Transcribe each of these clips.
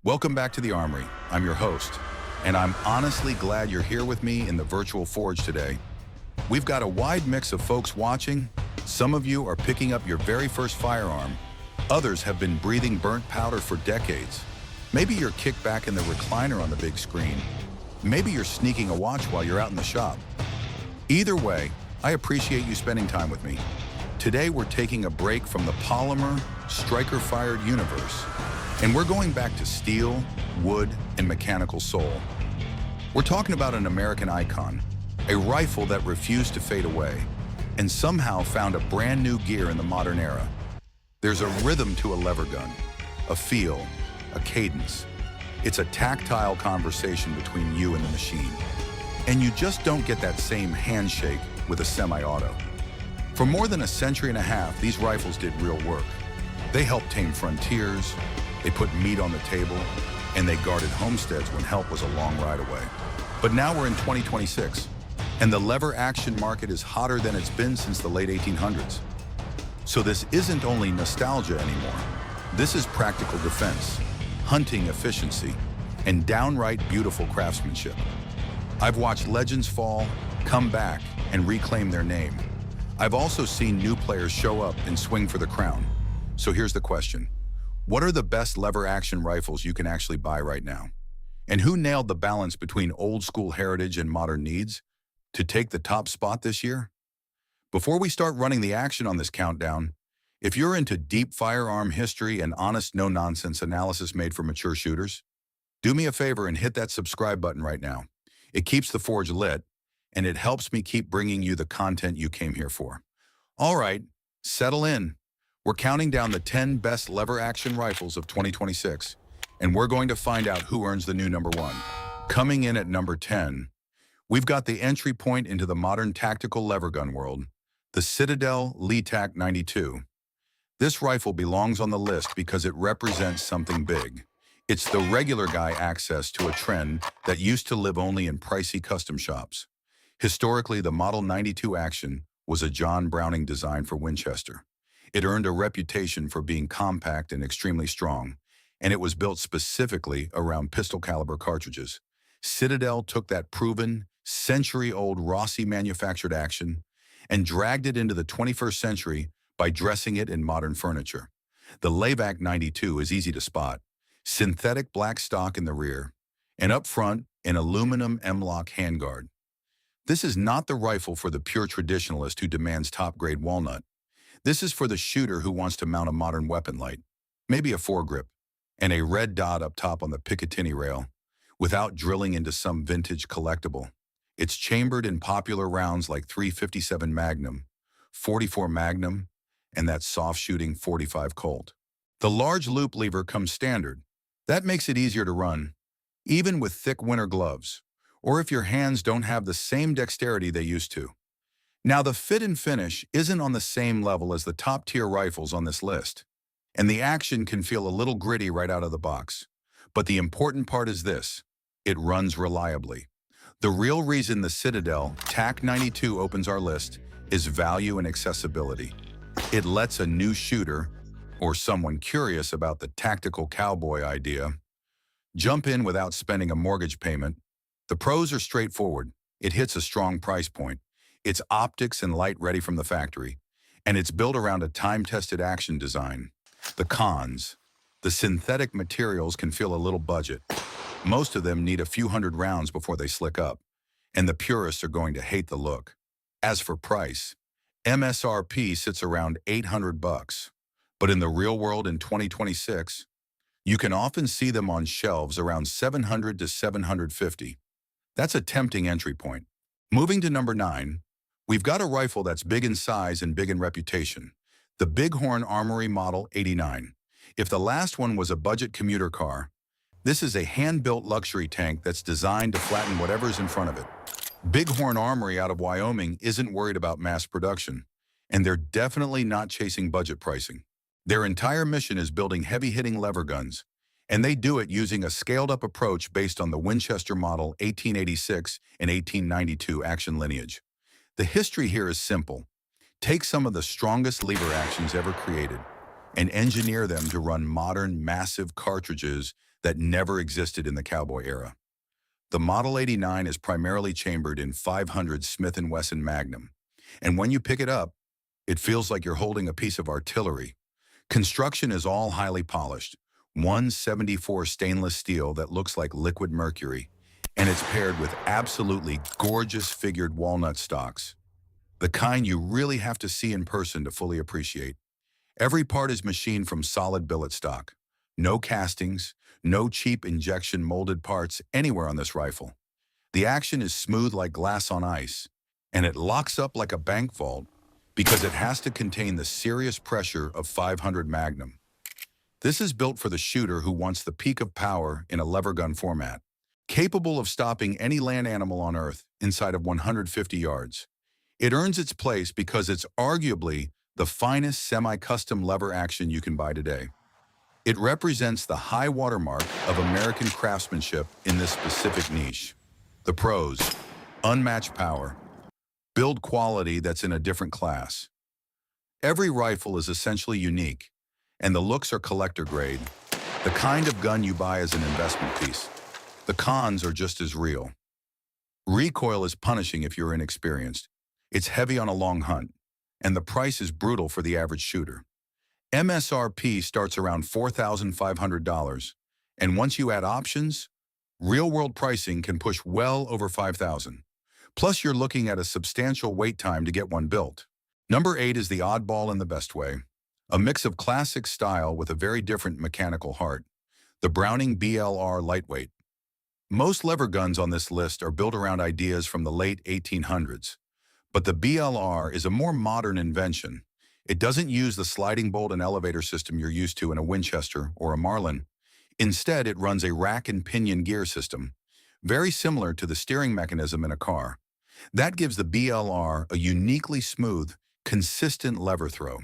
Welcome back to the Armory. I'm your host, and I'm honestly glad you're here with me in the virtual forge today. We've got a wide mix of folks watching. Some of you are picking up your very first firearm. Others have been breathing burnt powder for decades. Maybe you're kicked back in the recliner on the big screen. Maybe you're sneaking a watch while you're out in the shop. Either way, I appreciate you spending time with me. Today we're taking a break from the polymer, striker-fired universe, and we're going back to steel, wood, and mechanical soul. We're talking about an American icon, a rifle that refused to fade away, and somehow found a brand new gear in the modern era. There's a rhythm to a lever gun, a feel, a cadence. It's a tactile conversation between you and the machine. And you just don't get that same handshake with a semi-auto. For more than a century and a half, these rifles did real work. They helped tame frontiers, they put meat on the table, and they guarded homesteads when help was a long ride away. But now we're in 2026, and the lever action market is hotter than it's been since the late 1800s. So this isn't only nostalgia anymore. This is practical defense, hunting efficiency, and downright beautiful craftsmanship. I've watched legends fall, come back, and reclaim their name. I've also seen new players show up and swing for the crown. So here's the question. What are the best lever action rifles you can actually buy right now? And who nailed the balance between old school heritage and modern needs to take the top spot this year? Before we start running the action on this countdown, if you're into deep firearm history and honest, no-nonsense analysis made for mature shooters, do me a favor and hit that subscribe button right now. It keeps the forge lit, and it helps me keep bringing you the content you came here for. All right, settle in. We're counting down the 10 best lever action rifles of 2026, and we're going to find out who earns the new number one. Coming in at number 10, we've got the entry point into the modern tactical lever gun world, the Citadel Levtac 92. This rifle belongs on the list because it represents something big. It's the regular guy access to a trend that used to live only in pricey custom shops. Historically, the Model 92 Action was a John Browning design for Winchester. It earned a reputation for being compact and extremely strong, and it was built specifically around pistol caliber cartridges. Citadel took that proven, century-old Rossi manufactured action and dragged it into the 21st century by dressing it in modern furniture. The Levtac 92 is easy to spot. Synthetic black stock in the rear, and up front, an aluminum M-lock handguard. This is not the rifle for the pure traditionalist who demands top-grade walnut. This is for the shooter who wants to mount a modern weapon light, maybe a foregrip, and a red dot up top on the Picatinny rail, without drilling into some vintage collectible. It's chambered in popular rounds like .357 Magnum, .44 Magnum, and that soft-shooting .45 Colt. The large loop lever comes standard. That makes it easier to run, even with thick winter gloves, or if your hands don't have the same dexterity they used to. Now, the fit and finish isn't on the same level as the top-tier rifles on this list, and the action can feel a little gritty right out of the box. But the important part is this: it runs reliably. The real reason the Citadel TAC 92 opens our list is value and accessibility. It lets a new shooter, or someone curious about the tactical cowboy idea, jump in without spending a mortgage payment. The pros are straightforward. It hits a strong price point. It's optics and light ready from the factory, and it's built around a time-tested action design. The cons: the synthetic materials can feel a little budget. Most of them need a few hundred rounds before they slick up, and the purists are going to hate the look. As for price, MSRP sits around $800, but in the real world in 2026, you can often see them on shelves around $700 to $750. That's a tempting entry point. Moving to number 9, we've got a rifle that's big in size and big in reputation, the Bighorn Armory Model 89. If the last one was a budget commuter car, this is a hand-built luxury tank that's designed to flatten whatever's in front of it. Bighorn Armory out of Wyoming isn't worried about mass production, and they're definitely not chasing budget pricing. Their entire mission is building heavy-hitting lever guns, and they do it using a scaled-up approach based on the Winchester Model 1886 and 1892 action lineage. The history here is simple. Take some of the strongest lever actions ever created and engineer them to run modern, massive cartridges that never existed in the cowboy era. The Model 89 is primarily chambered in 500 Smith & Wesson Magnum, and when you pick it up, it feels like you're holding a piece of artillery. Construction is all highly polished, 174 stainless steel that looks like liquid mercury, and it's paired with absolutely gorgeous figured walnut stocks, the kind you really have to see in person to fully appreciate. Every part is machined from solid billet stock. No castings, no cheap injection molded parts anywhere on this rifle. The action is smooth like glass on ice, and it locks up like a bank vault because it has to contain the serious pressure of 500 Magnum. This is built for the shooter who wants the peak of power in a lever gun format, capable of stopping any land animal on Earth inside of 150 yards. It earns its place because it's arguably the finest semi-custom lever action you can buy today. It represents the high watermark of American craftsmanship in this specific niche. The pros: unmatched power, build quality that's in a different class. Every rifle is essentially unique, and the looks are collector grade, the kind of gun you buy as an investment piece. The cons are just as real. Recoil is punishing if you're inexperienced. It's heavy on a long hunt, and the price is brutal for the average shooter. MSRP starts around $4,500, and once you add options, real-world pricing can push well over $5,000. Plus, you're looking at a substantial wait time to get one built. Number 8 is the oddball in the best way, a mix of classic style with a very different mechanical heart, the Browning BLR Lightweight. Most lever guns on this list are built around ideas from the late 1800s, but the BLR is a more modern invention. It doesn't use the sliding bolt and elevator system you're used to in a Winchester or a Marlin. Instead, it runs a rack and pinion gear system, very similar to the steering mechanism in a car. That gives the BLR a uniquely smooth, consistent lever throw.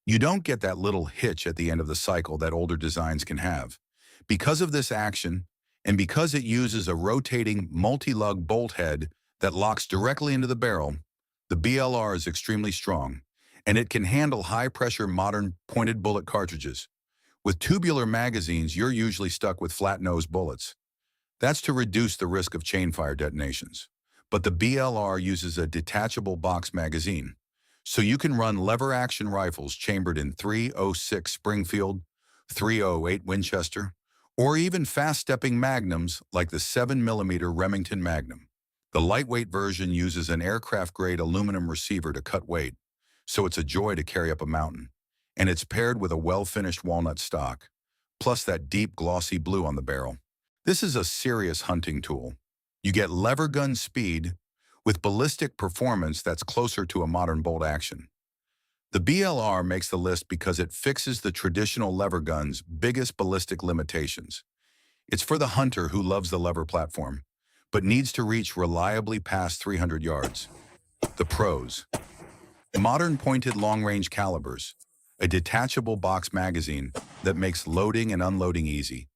You don't get that little hitch at the end of the cycle that older designs can have. Because of this action, and because it uses a rotating multi-lug bolt head that locks directly into the barrel, the BLR is extremely strong, and it can handle high-pressure modern pointed bullet cartridges. With tubular magazines, you're usually stuck with flat-nosed bullets. That's to reduce the risk of chain-fire detonations. But the BLR uses a detachable box magazine, so you can run lever-action rifles chambered in .306 Springfield, .308 Winchester, or even fast-stepping magnums like the 7mm Remington Magnum. The lightweight version uses an aircraft-grade aluminum receiver to cut weight, so it's a joy to carry up a mountain. And it's paired with a well-finished walnut stock, plus that deep glossy blue on the barrel. This is a serious hunting tool. You get lever gun speed with ballistic performance that's closer to a modern bolt action. The BLR makes the list because it fixes the traditional lever gun's biggest ballistic limitations. It's for the hunter who loves the lever platform, but needs to reach reliably past 300 yards. The pros: modern pointed long-range calibers, a detachable box magazine that makes loading and unloading easy,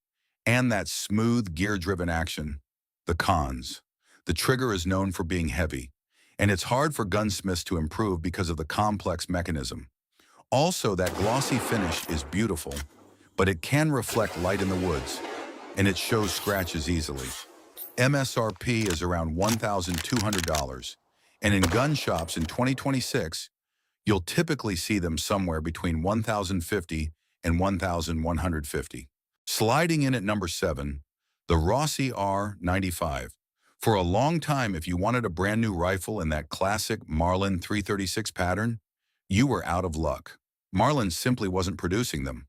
and that smooth gear-driven action. The cons: the trigger is known for being heavy, and it's hard for gunsmiths to improve because of the complex mechanism. Also, that glossy finish is beautiful, but it can reflect light in the woods, and it shows scratches easily. MSRP is around $1,200, and in gun shops in 2026, you'll typically see them somewhere between $1,050 and $1,150. Sliding in at number 7, the Rossi R95. For a long time, if you wanted a brand new rifle in that classic Marlin 336 pattern, you were out of luck. Marlin simply wasn't producing them.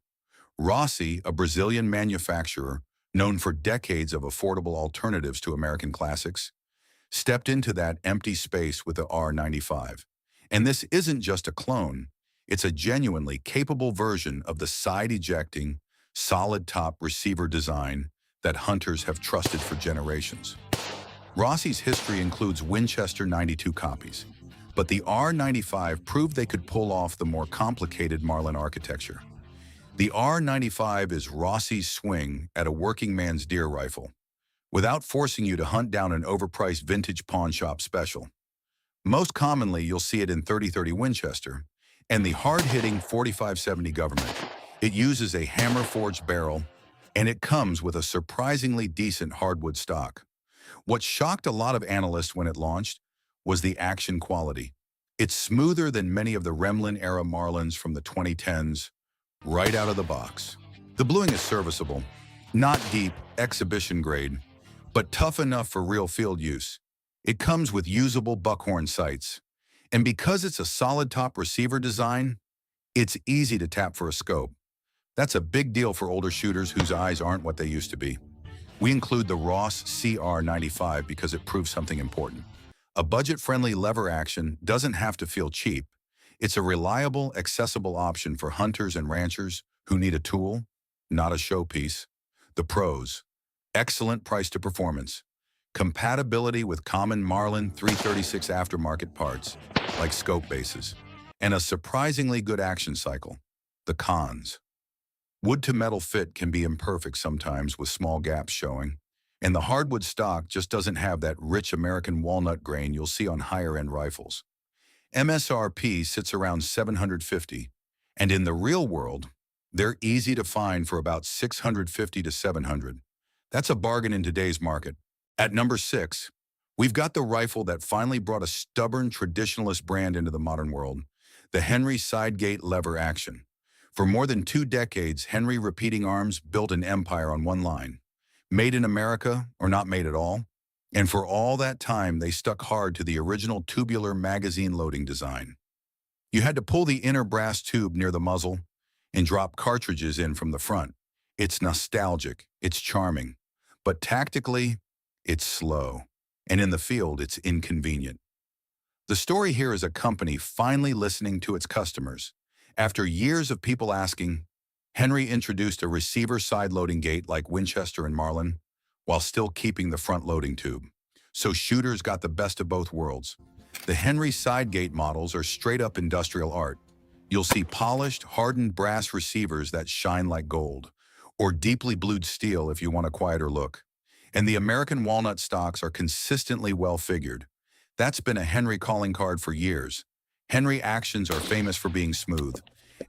Rossi, a Brazilian manufacturer known for decades of affordable alternatives to American classics, stepped into that empty space with the R95. And this isn't just a clone, it's a genuinely capable version of the side-ejecting, solid-top receiver design that hunters have trusted for generations. Rossi's history includes Winchester 92 copies, but the R95 proved they could pull off the more complicated Marlin architecture. The R95 is Rossi's swing at a working man's deer rifle, without forcing you to hunt down an overpriced vintage pawn shop special. Most commonly, you'll see it in 30-30 Winchester and the hard-hitting 45-70 Government. It uses a hammer-forged barrel, and it comes with a surprisingly decent hardwood stock. What shocked a lot of analysts when it launched was the action quality. It's smoother than many of the Remlin-era Marlins from the 2010s, right out of the box. The bluing is serviceable, not deep, exhibition grade, but tough enough for real field use. It comes with usable buckhorn sights, and because it's a solid top receiver design, it's easy to tap for a scope. That's a big deal for older shooters whose eyes aren't what they used to be. We include the Rossi CR95 because it proves something important. A budget-friendly lever action doesn't have to feel cheap. It's a reliable, accessible option for hunters and ranchers who need a tool, not a showpiece. The pros: excellent price to performance, compatibility with common Marlin 336 aftermarket parts, like scope bases, and a surprisingly good action cycle. The cons: wood-to-metal fit can be imperfect sometimes with small gaps showing, and the hardwood stock just doesn't have that rich American walnut grain you'll see on higher-end rifles. MSRP sits around $750, and in the real world, they're easy to find for about $650 to $700. That's a bargain in today's market. At number 6, we've got the rifle that finally brought a stubborn traditionalist brand into the modern world, the Henry Sidegate lever action. For more than 2 decades, Henry Repeating Arms built an empire on one line: made in America or not made at all. And for all that time, they stuck hard to the original tubular magazine loading design. You had to pull the inner brass tube near the muzzle and drop cartridges in from the front. It's nostalgic, it's charming, but tactically, it's slow. And in the field, it's inconvenient. The story here is a company finally listening to its customers. After years of people asking, Henry introduced a receiver side loading gate like Winchester and Marlin, while still keeping the front loading tube. So shooters got the best of both worlds. The Henry Sidegate models are straight-up industrial art. You'll see polished, hardened brass receivers that shine like gold, or deeply blued steel if you want a quieter look. And the American walnut stocks are consistently well-figured. That's been a Henry calling card for years. Henry actions are famous for being smooth.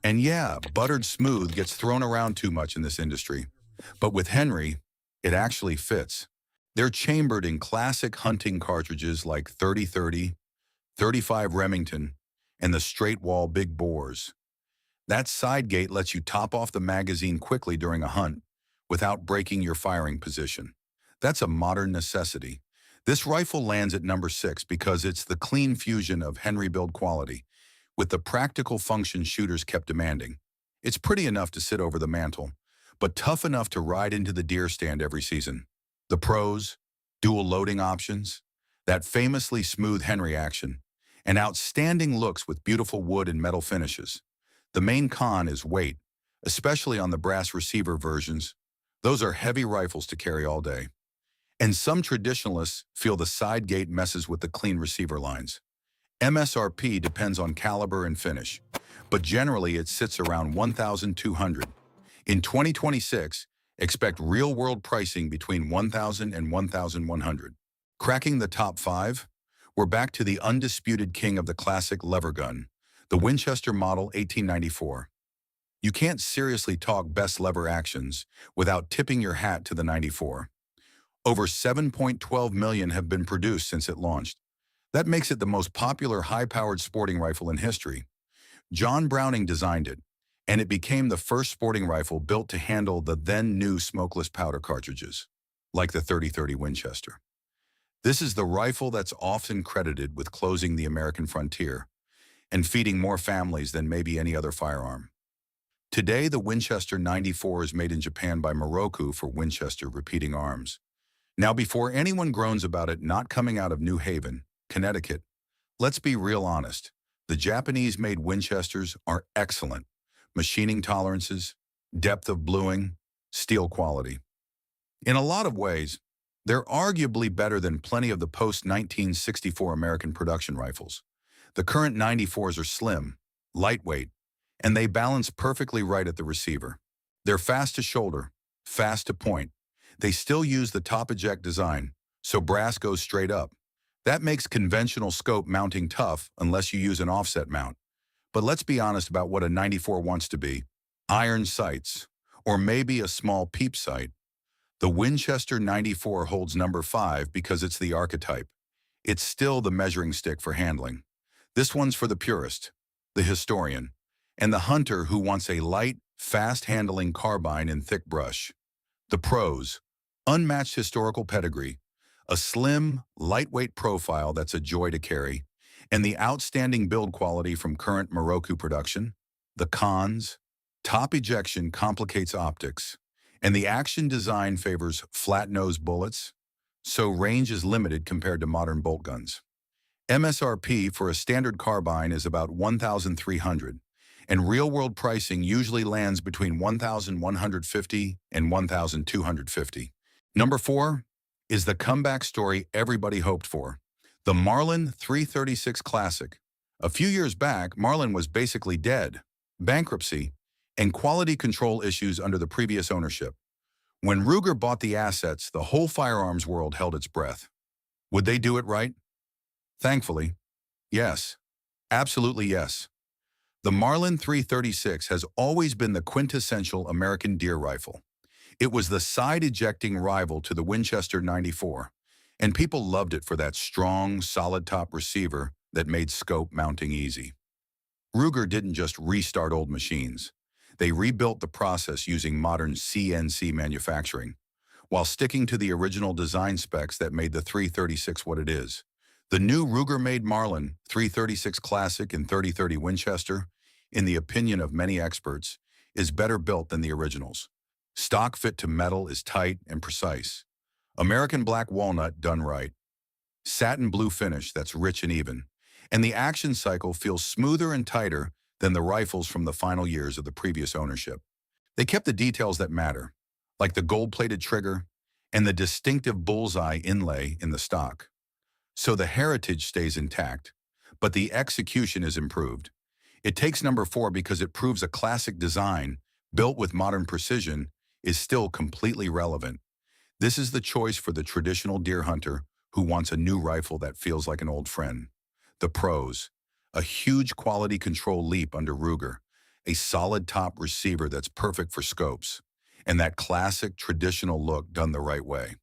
And yeah, buttered smooth gets thrown around too much in this industry. But with Henry, it actually fits. They're chambered in classic hunting cartridges like 30-30, 35 Remington, and the straight wall big bores. That side gate lets you top off the magazine quickly during a hunt without breaking your firing position. That's a modern necessity. This rifle lands at number 6 because it's the clean fusion of Henry build quality with the practical function shooters kept demanding. It's pretty enough to sit over the mantle, but tough enough to ride into the deer stand every season. The pros: dual loading options, that famously smooth Henry action, and outstanding looks with beautiful wood and metal finishes. The main con is weight, especially on the brass receiver versions. Those are heavy rifles to carry all day. And some traditionalists feel the side gate messes with the clean receiver lines. MSRP depends on caliber and finish, but generally it sits around $1,200. In 2026, expect real-world pricing between $1,000 and $1,100. Cracking the top 5? We're back to the undisputed king of the classic lever gun, the Winchester Model 1894. You can't seriously talk best lever actions without tipping your hat to the 94. Over 7.12 million have been produced since it launched. That makes it the most popular high-powered sporting rifle in history. John Browning designed it, and it became the first sporting rifle built to handle the then-new smokeless powder cartridges, like the 30-30 Winchester. This is the rifle that's often credited with closing the American frontier and feeding more families than maybe any other firearm. Today, the Winchester 94 is made in Japan by Morocco for Winchester Repeating Arms. Now, before anyone groans about it not coming out of New Haven, Connecticut, let's be real honest. The Japanese-made Winchesters are excellent. Machining tolerances, depth of bluing, steel quality. In a lot of ways, they're arguably better than plenty of the post-1964 American production rifles. The current 94s are slim, lightweight, and they balance perfectly right at the receiver. They're fast to shoulder, fast to point. They still use the top eject design, so brass goes straight up. That makes conventional scope mounting tough unless you use an offset mount. But let's be honest about what a 94 wants to be: iron sights, or maybe a small peep sight. The Winchester 94 holds number 5 because it's the archetype. It's still the measuring stick for handling. This one's for the purist, the historian, and the hunter who wants a light, fast-handling carbine in thick brush. The pros: unmatched historical pedigree, a slim, lightweight profile that's a joy to carry, and the outstanding build quality from current Moroku production. The cons: top ejection complicates optics, and the action design favors flat-nosed bullets, so range is limited compared to modern bolt guns. MSRP for a standard carbine is about $1,300, and real-world pricing usually lands between $1,150 and $1,250. Number 4 is the comeback story everybody hoped for, the Marlin 336 Classic. A few years back, Marlin was basically dead, bankruptcy, and quality control issues under the previous ownership. When Ruger bought the assets, the whole firearms world held its breath. Would they do it right? Thankfully, yes. Absolutely yes. The Marlin 336 has always been the quintessential American deer rifle. It was the side-ejecting rival to the Winchester 94, and people loved it for that strong, solid-top receiver that made scope mounting easy. Ruger didn't just restart old machines. They rebuilt the process using modern CNC manufacturing, while sticking to the original design specs that made the 336 what it is. The new Ruger-made Marlin 336 Classic and 3030 Winchester, in the opinion of many experts, is better built than the originals. Stock fit to metal is tight and precise. American black walnut done right. Satin blue finish that's rich and even. And the action cycle feels smoother and tighter than the rifles from the final years of the previous ownership. They kept the details that matter, like the gold-plated trigger and the distinctive bullseye inlay in the stock. So the heritage stays intact, but the execution is improved. It takes number 4 because it proves a classic design, built with modern precision, is still completely relevant. This is the choice for the traditional deer hunter who wants a new rifle that feels like an old friend. The pros: a huge quality control leap under Ruger, a solid top receiver that's perfect for scopes, and that classic traditional look done the right way.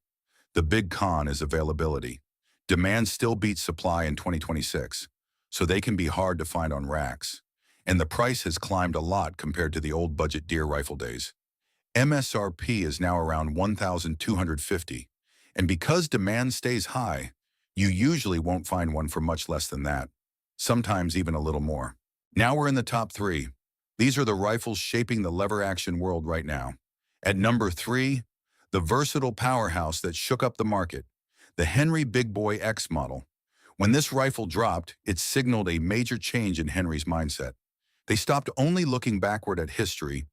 The big con is availability. Demand still beats supply in 2026, so they can be hard to find on racks. And the price has climbed a lot compared to the old budget deer rifle days. MSRP is now around $1,250, and because demand stays high, you usually won't find one for much less than that, sometimes even a little more. Now we're in the top 3. These are the rifles shaping the lever-action world right now. At number 3, the versatile powerhouse that shook up the market, the Henry Big Boy X model. When this rifle dropped, it signaled a major change in Henry's mindset. They stopped only looking backward at history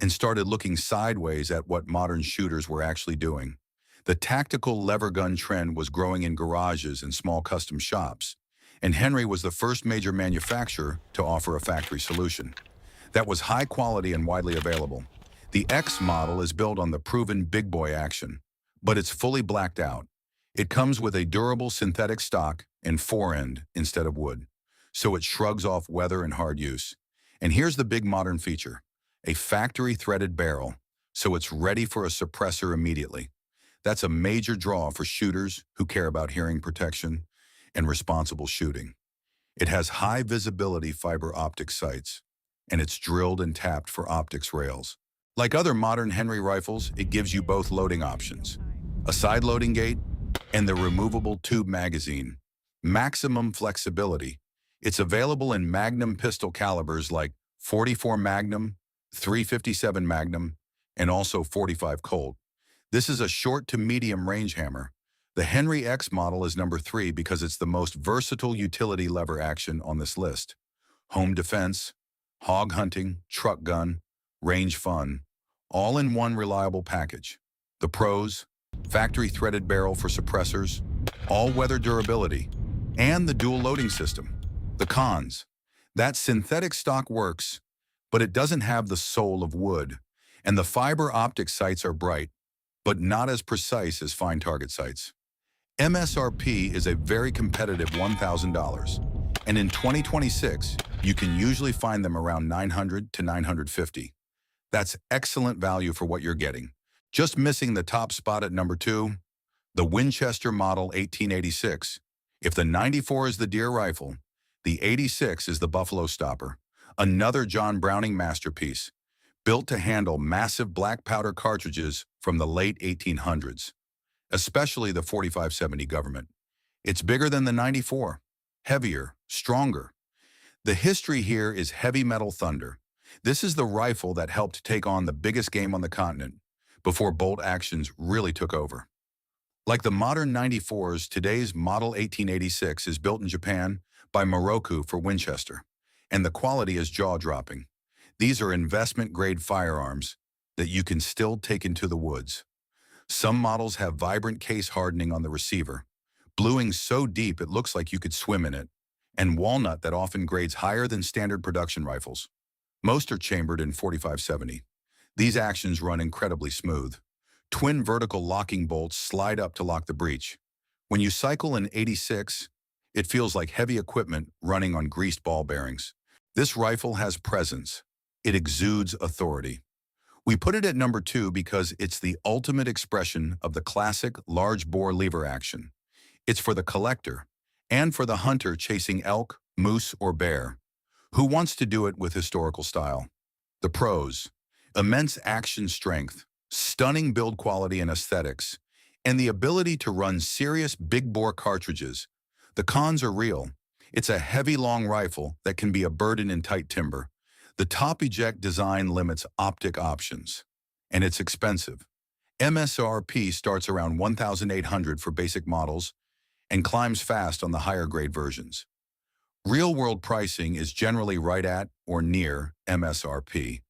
and started looking sideways at what modern shooters were actually doing. The tactical lever gun trend was growing in garages and small custom shops, and Henry was the first major manufacturer to offer a factory solution that was high quality and widely available. The X model is built on the proven big boy action, but it's fully blacked out. It comes with a durable synthetic stock and forend instead of wood, so it shrugs off weather and hard use. And here's the big modern feature: a factory threaded barrel, so it's ready for a suppressor immediately. That's a major draw for shooters who care about hearing protection and responsible shooting. It has high visibility fiber optic sights, and it's drilled and tapped for optics rails. Like other modern Henry rifles, it gives you both loading options: a side loading gate and the removable tube magazine. Maximum flexibility. It's available in magnum pistol calibers like 44 Magnum, 357 Magnum, and also 45 Colt. This is a short to medium range hammer. The Henry X model is number 3 because it's the most versatile utility lever action on this list. Home defense, hog hunting, truck gun, range fun, all in one reliable package. The pros: factory threaded barrel for suppressors, all-weather durability, and the dual loading system. The cons: that synthetic stock works, but it doesn't have the soul of wood, and the fiber optic sights are bright, but not as precise as fine target sights. MSRP is a very competitive $1,000, and in 2026, you can usually find them around $900 to $950. That's excellent value for what you're getting. Just missing the top spot at number 2, the Winchester Model 1886. If the 94 is the deer rifle, the 86 is the Buffalo Stopper, another John Browning masterpiece, built to handle massive black powder cartridges from the late 1800s, especially the 4570 Government. It's bigger than the 94, heavier, stronger. The history here is heavy metal thunder. This is the rifle that helped take on the biggest game on the continent before bolt actions really took over. Like the modern 94s, today's Model 1886 is built in Japan by Morocco for Winchester, and the quality is jaw-dropping. These are investment-grade firearms that you can still take into the woods. Some models have vibrant case hardening on the receiver, bluing so deep it looks like you could swim in it, and walnut that often grades higher than standard production rifles. Most are chambered in 4570. These actions run incredibly smooth. Twin vertical locking bolts slide up to lock the breech. When you cycle an 86, it feels like heavy equipment running on greased ball bearings. This rifle has presence. It exudes authority. We put it at number 2 because it's the ultimate expression of the classic large-bore lever action. It's for the collector and for the hunter chasing elk, moose, or bear, who wants to do it with historical style. The pros: immense action strength, stunning build quality and aesthetics, and the ability to run serious big-bore cartridges. The cons are real. It's a heavy, long rifle that can be a burden in tight timber. The top eject design limits optic options, and it's expensive. MSRP starts around $1,800 for basic models and climbs fast on the higher-grade versions. Real-world pricing is generally right at or near MSRP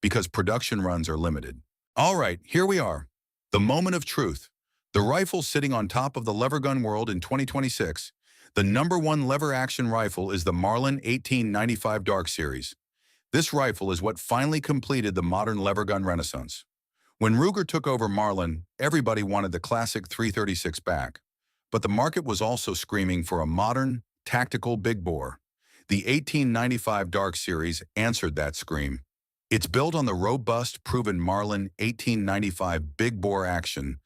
because production runs are limited. All right, here we are. The moment of truth. The rifle sitting on top of the lever gun world in 2026. The number 1 lever action rifle is the Marlin 1895 Dark Series. This rifle is what finally completed the modern lever gun renaissance. When Ruger took over Marlin, everybody wanted the classic .336 back. But the market was also screaming for a modern, tactical big bore. The 1895 Dark Series answered that scream. It's built on the robust, proven Marlin 1895 big bore action,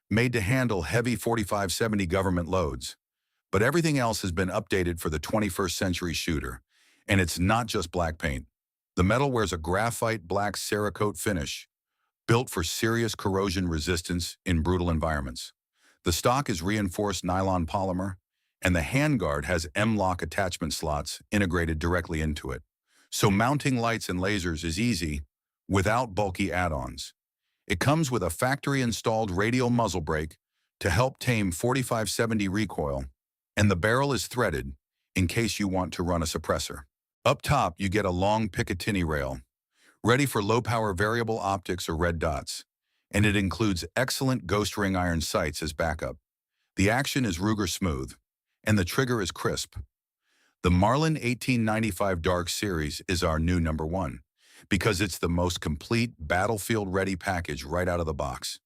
made to handle heavy 4570 government loads. But everything else has been updated for the 21st century shooter, and it's not just black paint. The metal wears a graphite black Cerakote finish, built for serious corrosion resistance in brutal environments. The stock is reinforced nylon polymer, and the handguard has M-lock attachment slots integrated directly into it. So mounting lights and lasers is easy without bulky add-ons. It comes with a factory-installed radial muzzle brake to help tame 4570 recoil, and the barrel is threaded in case you want to run a suppressor. Up top, you get a long Picatinny rail, ready for low-power variable optics or red dots, and it includes excellent ghost ring iron sights as backup. The action is Ruger smooth, and the trigger is crisp. The Marlin 1895 Dark Series is our new number 1 because it's the most complete battlefield-ready package right out of the box.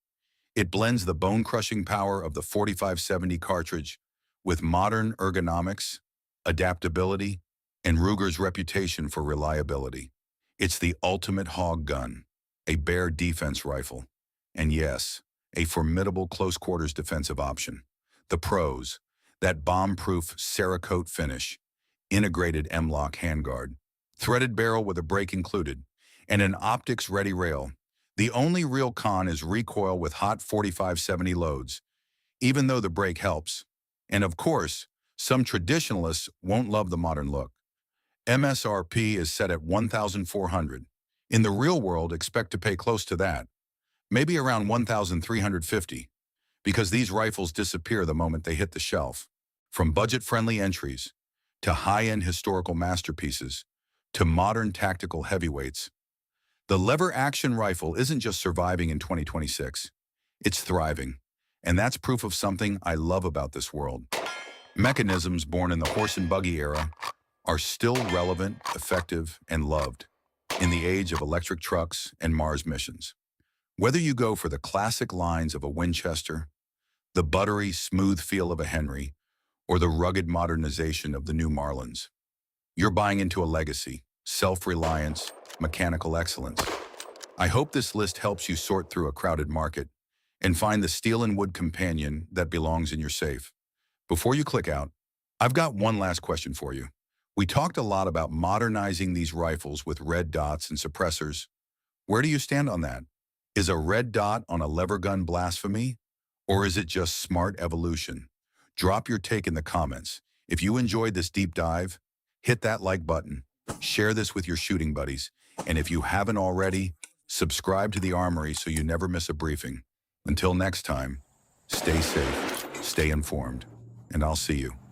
It blends the bone-crushing power of the 4570 cartridge with modern ergonomics, adaptability, and Ruger's reputation for reliability. It's the ultimate hog gun, a bear defense rifle, and yes, a formidable close-quarters defensive option. The pros: that bomb-proof Cerakote finish, integrated M-lock handguard, threaded barrel with a brake included, and an optics-ready rail. The only real con is recoil with hot 4570 loads, even though the brake helps. And of course, some traditionalists won't love the modern look. MSRP is set at $1,400. In the real world, expect to pay close to that, maybe around $1,350, because these rifles disappear the moment they hit the shelf. From budget-friendly entries, to high-end historical masterpieces, to modern tactical heavyweights, the lever-action rifle isn't just surviving in 2026, it's thriving. And that's proof of something I love about this world. Mechanisms born in the horse and buggy era are still relevant, effective, and loved in the age of electric trucks and Mars missions. Whether you go for the classic lines of a Winchester, the buttery, smooth feel of a Henry, or the rugged modernization of the new Marlins, you're buying into a legacy, self-reliance, mechanical excellence. I hope this list helps you sort through a crowded market and find the steel and wood companion that belongs in your safe. Before you click out, I've got one last question for you. We talked a lot about modernizing these rifles with red dots and suppressors. Where do you stand on that? Is a red dot on a lever gun blasphemy? Or is it just smart evolution? Drop your take in the comments. If you enjoyed this deep dive, hit that like button, share this with your shooting buddies, and if you haven't already, subscribe to the Armory so you never miss a briefing. Until next time, stay safe, stay informed, and I'll see you.